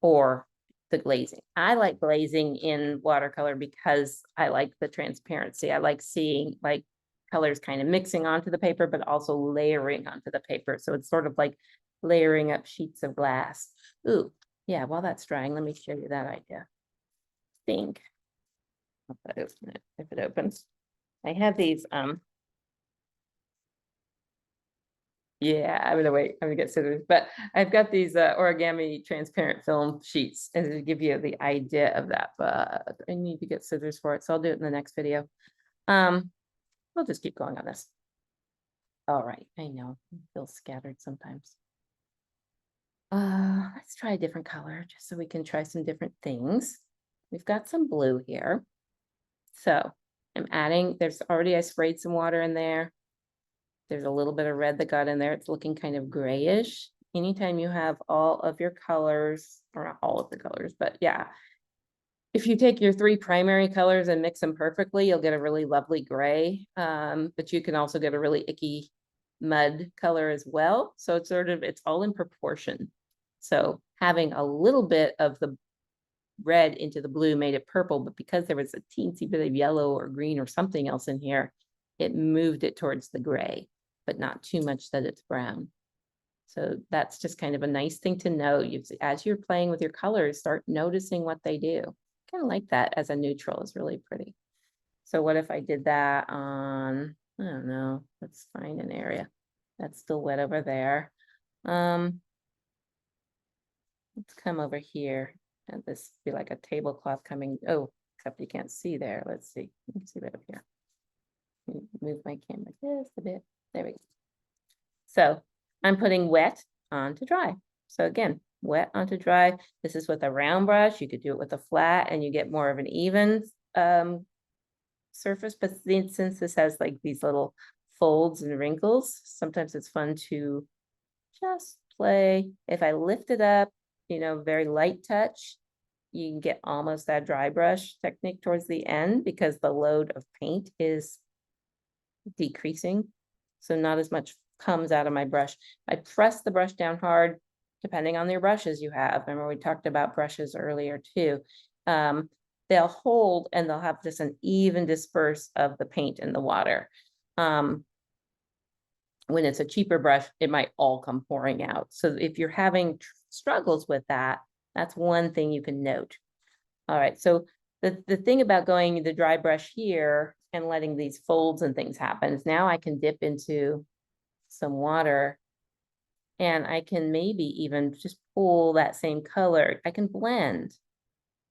Or the glazing. I like glazing in watercolor because I like the transparency. I like seeing like colors kind of mixing onto the paper, but also layering onto the paper. So it's sort of like layering up sheets of glass. Ooh, yeah, while that's drying, let me show you that idea. Think. I'll open it if it opens. I have these, yeah, I'm gonna wait, I'm gonna get scissors, but I've got these origami transparent film sheets and to give you the idea of that, but I need to get scissors for it, so I'll do it in the next video. We'll just keep going on this. All right, I know, I feel scattered sometimes. Let's try a different color just so we can try some different things. We've got some blue here. So I'm adding, there's already, I sprayed some water in there. There's a little bit of red that got in there. It's looking kind of grayish. Anytime you have all of your colors, or not all of the colors, but yeah. If you take your 3 primary colors and mix them perfectly, you'll get a really lovely gray. But you can also get a really icky mud color as well. So it's sort of, it's all in proportion. So having a little bit of the red into the blue made it purple, but because there was a teensy bit of yellow or green or something else in here, it moved it towards the gray, but not too much that it's brown. So that's just kind of a nice thing to know. As you're playing with your colors, start noticing what they do. Kind of like that as a neutral is really pretty. So what if I did that on, I don't know, let's find an area that's still wet over there. Let's come over here and this be like a tablecloth coming, oh, except you can't see there. Let's see, let's see right up here. Move my camera just a bit. There we go. So I'm putting wet onto dry. So again, wet onto dry. This is with a round brush. You could do it with a flat and you get more of an even surface. But since this has like these little folds and wrinkles, sometimes it's fun to just play. If I lift it up, very light touch, you can get almost that dry brush technique towards the end because the load of paint is decreasing. So not as much comes out of my brush. I press the brush down hard, depending on your brushes you have. Remember we talked about brushes earlier too. They'll hold and they'll have just an even disperse of the paint in the water. When it's a cheaper brush, it might all come pouring out. So if you're having struggles with that, that's one thing you can note. All right, so the thing about going the dry brush here and letting these folds and things happen is now I can dip into some water and I can maybe even just pull that same color. I can blend.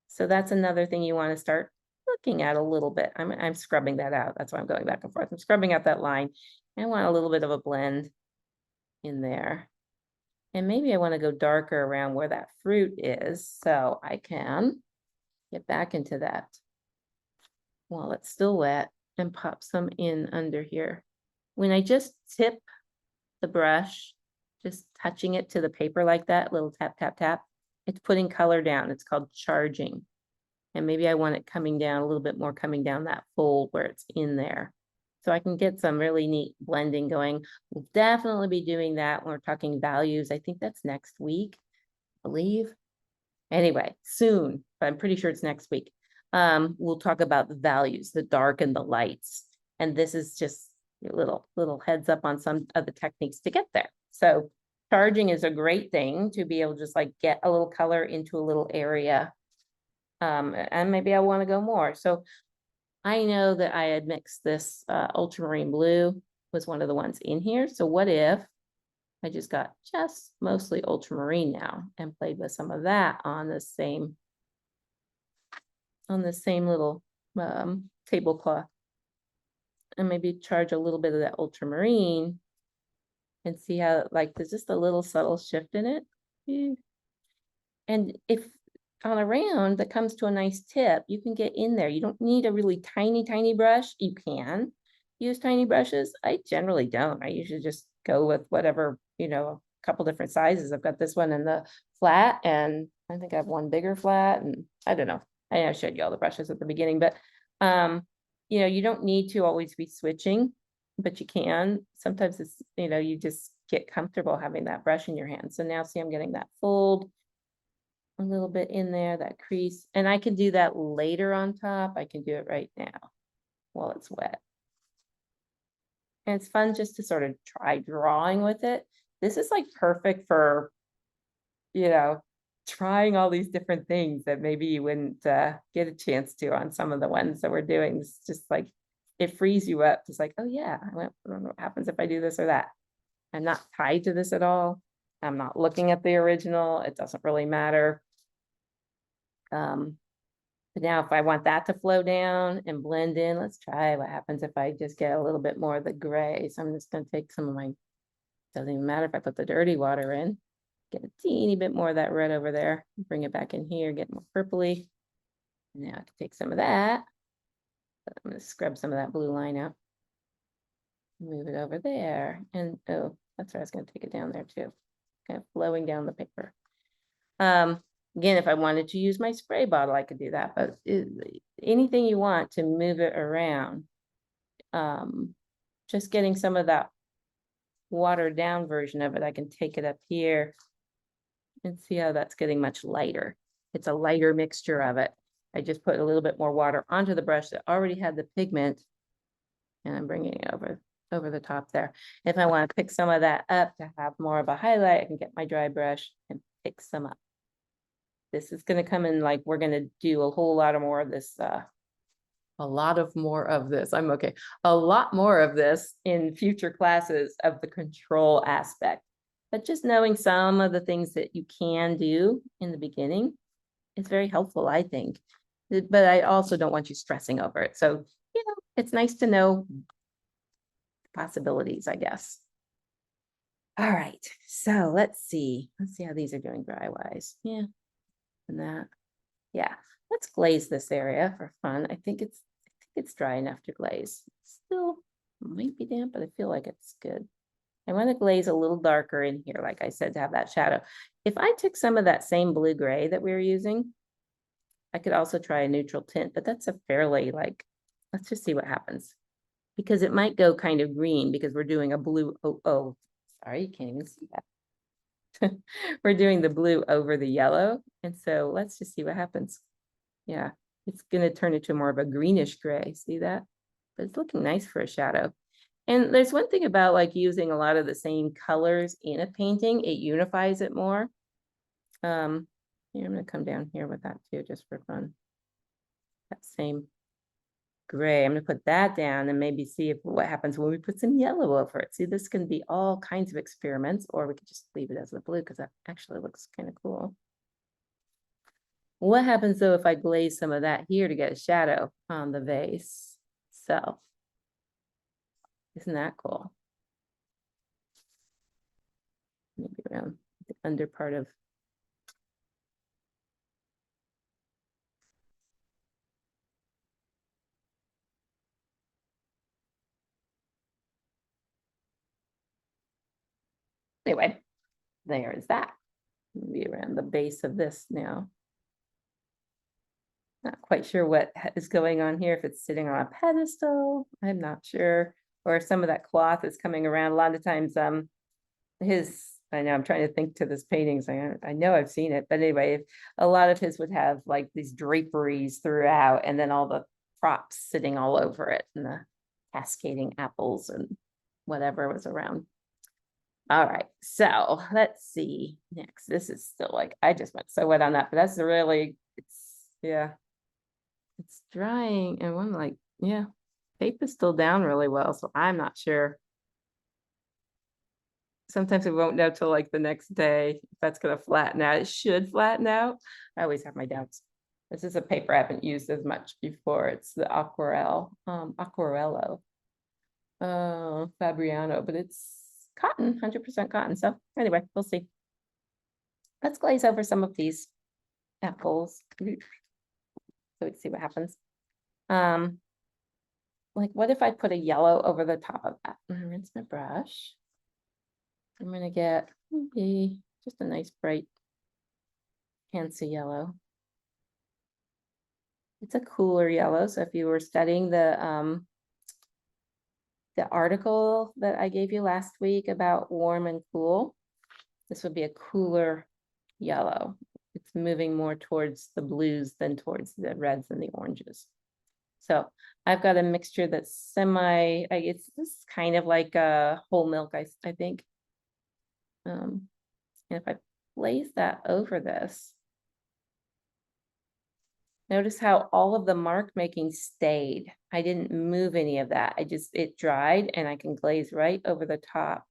So that's another thing you want to start looking at a little bit. I'm scrubbing that out. That's why I'm going back and forth. I'm scrubbing out that line. I want a little bit of a blend in there. And maybe I want to go darker around where that fruit is. So I can get back into that while it's still wet and pop some in under here. When I just tip the brush, just touching it to the paper like that, little tap, tap, tap, it's putting color down. It's called charging. And maybe I want it coming down a little bit more, coming down that fold where it's in there. So I can get some really neat blending going. We'll definitely be doing that when we're talking values. I think that's next week, I believe. Anyway, soon, but I'm pretty sure it's next week. We'll talk about the values, the dark and the lights. And this is just a little heads up on some of the techniques to get there. So charging is a great thing to be able to just like get a little color into a little area. And maybe I want to go more. So I know that I had mixed this ultramarine blue was one of the ones in here. So what if I just got just mostly ultramarine now and played with some of that on the same little tablecloth, and maybe charge a little bit of that ultramarine and see how, like, there's just a little subtle shift in it. And if on a round that comes to a nice tip, you can get in there. You don't need a really tiny brush. You can use tiny brushes. I generally don't. I usually just go with whatever, a couple different sizes. I've got this one in the flat, and I think I have one bigger flat, and I don't know. I showed you all the brushes at the beginning, but you don't need to always be switching, but you can. Sometimes it's, you just get comfortable having that brush in your hand. So now see, I'm getting that fold a little bit in there, that crease, and I can do that later on top. I can do it right now while it's wet. And it's fun just to sort of try drawing with it. This is like perfect for, trying all these different things that maybe you wouldn't get a chance to on some of the ones that we're doing. It's just like, it frees you up. It's like, oh yeah, I don't know what happens if I do this or that. I'm not tied to this at all. I'm not looking at the original. It doesn't really matter. But now if I want that to flow down and blend in, let's try what happens if I just get a little bit more of the gray. So I'm just going to take some of my, doesn't even matter if I put the dirty water in, get a teeny bit more of that red over there, bring it back in here, get more purpley. Now I can take some of that. I'm going to scrub some of that blue line out. Move it over there. And oh, that's where I was going to take it down there too. Kind of flowing down the paper. Again, if I wanted to use my spray bottle, I could do that, but anything you want to move it around. Just getting some of that watered down version of it, I can take it up here and see how that's getting much lighter. It's a lighter mixture of it. I just put a little bit more water onto the brush that already had the pigment, and I'm bringing it over the top there. If I want to pick some of that up to have more of a highlight, I can get my dry brush and pick some up. This is going to come in, like, we're going to do a whole lot of more of this, a lot more of this in future classes of the control aspect. But just knowing some of the things that you can do in the beginning is very helpful, I think. But I also don't want you stressing over it. So, it's nice to know possibilities, I guess. All right, so let's see how these are doing dry wise. Yeah. And that, yeah, let's glaze this area for fun. I think it's dry enough to glaze. Still might be damp, but I feel like it's good. I want to glaze a little darker in here, like I said, to have that shadow. If I took some of that same blue gray that we were using, I could also try a neutral tint, but that's a fairly, like, let's just see what happens. Because it might go kind of green because we're doing a blue, oh, sorry, you can't even see that. We're doing the blue over the yellow. And so let's just see what happens. Yeah, it's going to turn into more of a greenish gray. See that? But it's looking nice for a shadow. And there's one thing about like using a lot of the same colors in a painting, it unifies it more. Yeah, I'm going to come down here with that too, just for fun. That same gray. I'm going to put that down and maybe see what happens when we put some yellow over it. See, this can be all kinds of experiments, or we could just leave it as the blue because that actually looks kind of cool. What happens though if I glaze some of that here to get a shadow on the vase? So, isn't that cool? Maybe around the under part of. Anyway, there is that. Maybe around the base of this now. Not quite sure what is going on here, if it's sitting on a pedestal, I'm not sure. Or if some of that cloth is coming around. A lot of times, I know I'm trying to think to this paintings. I know I've seen it, but anyway, a lot of his would have like these draperies throughout, and then all the props sitting all over it, and the cascading apples and whatever was around. All right, so let's see next. This is still like, I just went so wet on that, but that's really, yeah, it's drying. And one like Yeah, tape is still down really well, so I'm not sure. Sometimes we won't know till like the next day if that's gonna flatten out. It should flatten out. I always have my doubts. This is a paper I haven't used as much before. It's the Aquarello. Fabriano, but it's cotton, 100% cotton. So anyway, we'll see. Let's glaze over some of these apples. So we can see what happens. Like what if I put a yellow over the top of that? I'm gonna rinse my brush. I'm gonna get maybe just a nice bright fancy yellow. It's a cooler yellow. So if you were studying the article that I gave you last week about warm and cool, this would be a cooler yellow. It's moving more towards the blues than towards the reds and the oranges. So I've got a mixture that's semi, it's this kind of like a whole milk, I think. And if I place that over this, notice how all of the mark making stayed. I didn't move any of that. It dried and I can glaze right over the top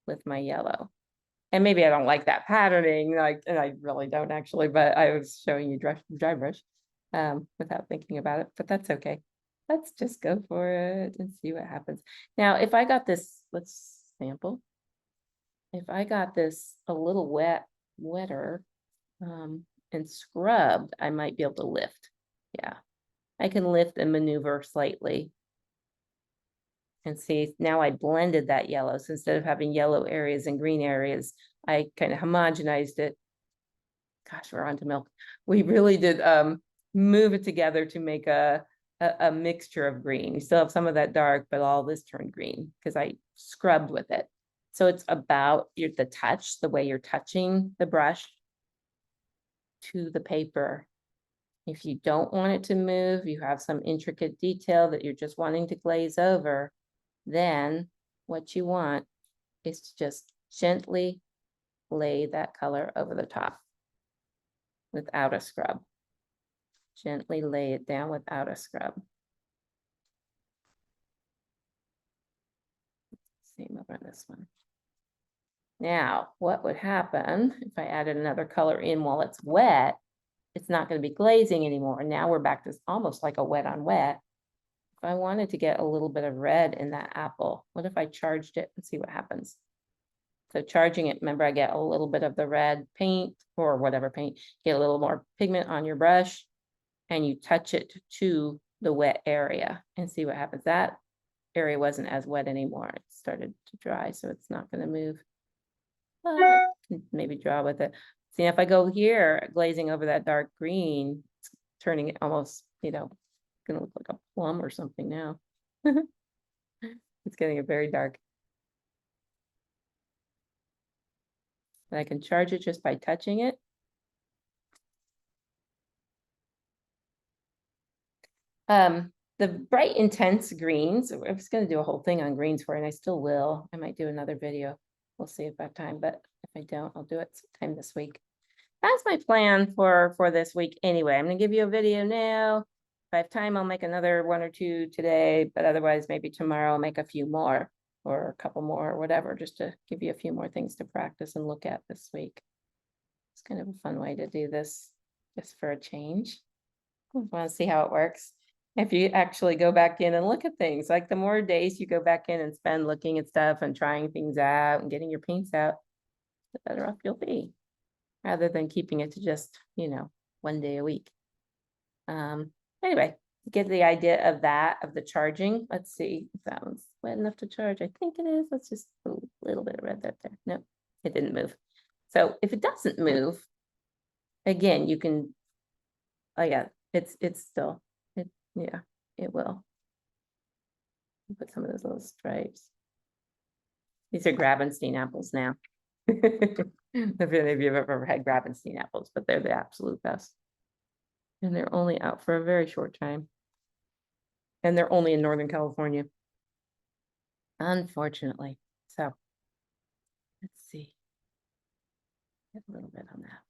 with my yellow. And maybe I don't like that patterning, like, and I really don't actually, but I was showing you dry brush without thinking about it, but that's okay. Let's just go for it and see what happens. Now, if I got this, let's sample. If I got this a little wetter, and scrubbed, I might be able to lift. Yeah, I can lift and maneuver slightly. And see, now I blended that yellow. So instead of having yellow areas and green areas, I kind of homogenized it. Gosh, we're on to milk. We really did move it together to make a mixture of green. You still have some of that dark, but all this turned green because I scrubbed with it. So it's about the touch, the way you're touching the brush to the paper. If you don't want it to move, you have some intricate detail that you're just wanting to glaze over, then what you want is to just gently lay that color over the top without a scrub. Gently lay it down without a scrub. Same over this one. Now, what would happen if I added another color in while it's wet? It's not going to be glazing anymore. Now we're back to almost like a wet on wet. If I wanted to get a little bit of red in that apple, what if I charged it and see what happens? So charging it, remember I get a little bit of the red paint or whatever paint, get a little more pigment on your brush and you touch it to the wet area and see what happens. That area wasn't as wet anymore. It started to dry, so it's not going to move. But maybe draw with it. See, if I go here, glazing over that dark green, it's turning it almost, gonna look like a plum or something now. It's getting a very dark. And I can charge it just by touching it. The bright intense greens, I was going to do a whole thing on greens for it, and I still will. I might do another video. We'll see if I have time, but if I don't, I'll do it sometime this week. That's my plan for this week anyway. I'm going to give you a video now. If I have time, I'll make another one or two today, but otherwise maybe tomorrow I'll make a few more or a couple more or whatever, just to give you a few more things to practice and look at this week. It's kind of a fun way to do this just for a change. I want to see how it works. If you actually go back in and look at things, like the more days you go back in and spend looking at stuff and trying things out and getting your paints out, the better off you'll be, rather than keeping it to just, 1 day a week. Anyway, get the idea of that, of the charging. Let's see if that one's wet enough to charge. I think it is. Let's just put a little bit of red there. Nope, it didn't move. So if it doesn't move, again, you can, oh yeah, it's still, yeah, it will. Put some of those little stripes. These are Gravenstein apples now. If any of you have ever had Gravenstein apples, but they're the absolute best. And they're only out for a very short time. And they're only in Northern California, unfortunately. So let's see. Get a little bit on that.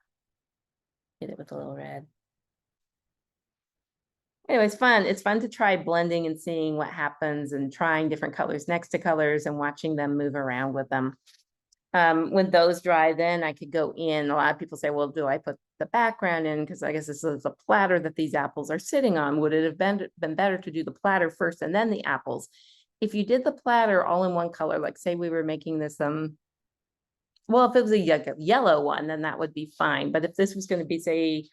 Get it with a little red. Anyway, it's fun. It's fun to try blending and seeing what happens and trying different colors next to colors and watching them move around with them. When those dry, then I could go in. A lot of people say, well, do I put the background in? Because I guess this is a platter that these apples are sitting on. Would it have been better to do the platter first and then the apples? If you did the platter all in one color, like say we were making this, well, if it was a yellow one, then that would be fine. But if this was going to be, say,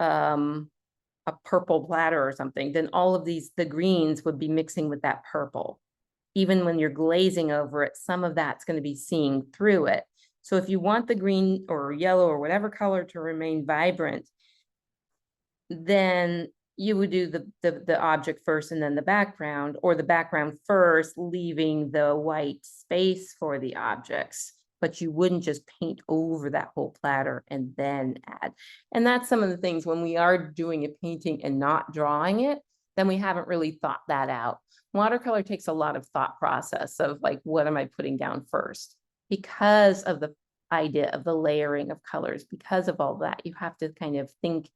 a purple platter or something, then all of the greens would be mixing with that purple. Even when you're glazing over it, some of that's going to be seeing through it. So if you want the green or yellow or whatever color to remain vibrant, then you would do the object first and then the background, or the background first, leaving the white space for the objects. But you wouldn't just paint over that whole platter and then add. And that's some of the things when we are doing a painting and not drawing it, then we haven't really thought that out. Watercolor takes a lot of thought process of like, what am I putting down first? Because of the idea of the layering of colors, because of all that, you have to kind of think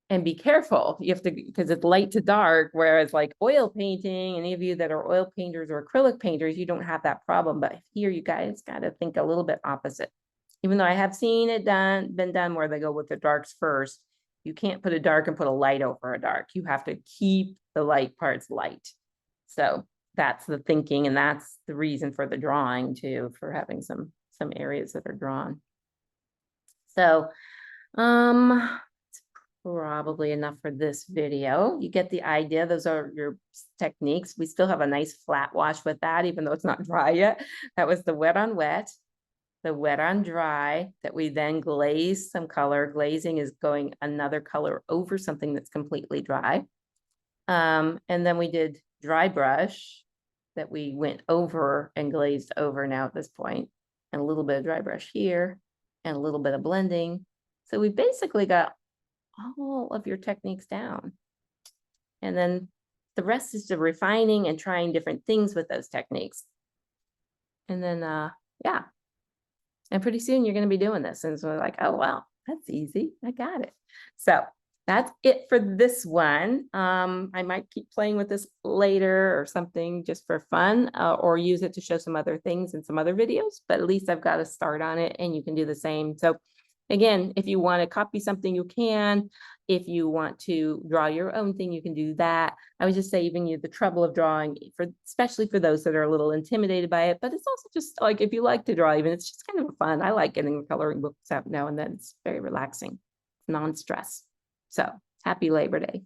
and be careful. You have to, because it's light to dark, whereas like oil painting, any of you that are oil painters or acrylic painters, you don't have that problem. But here you guys got to think a little bit opposite. Even though I have seen it been done where they go with the darks first, you can't put a dark and put a light over a dark. You have to keep the light parts light. So that's the thinking, and that's the reason for the drawing too, for having some areas that are drawn. So it's probably enough for this video. You get the idea. Those are your techniques. We still have a nice flat wash with that, even though it's not dry yet. That was the wet on wet, the wet on dry, that we then glaze some color. Glazing is going another color over something that's completely dry. And then we did dry brush that we went over and glazed over now at this point, and a little bit of dry brush here and a little bit of blending. So we basically got all of your techniques down. And then the rest is the refining and trying different things with those techniques. And then, yeah. And pretty soon you're going to be doing this. And so we're like, oh, wow, that's easy. I got it. So that's it for this one. I might keep playing with this later or something just for fun, or use it to show some other things in some other videos, but at least I've got a start on it and you can do the same. So again, if you want to copy something, you can. If you want to draw your own thing, you can do that. I would just saving you the trouble of drawing, especially for those that are a little intimidated by it. But it's also just like, if you like to draw, even, it's just kind of fun. I like getting the coloring books out now and then. It's very relaxing, non-stress. So happy Labor Day.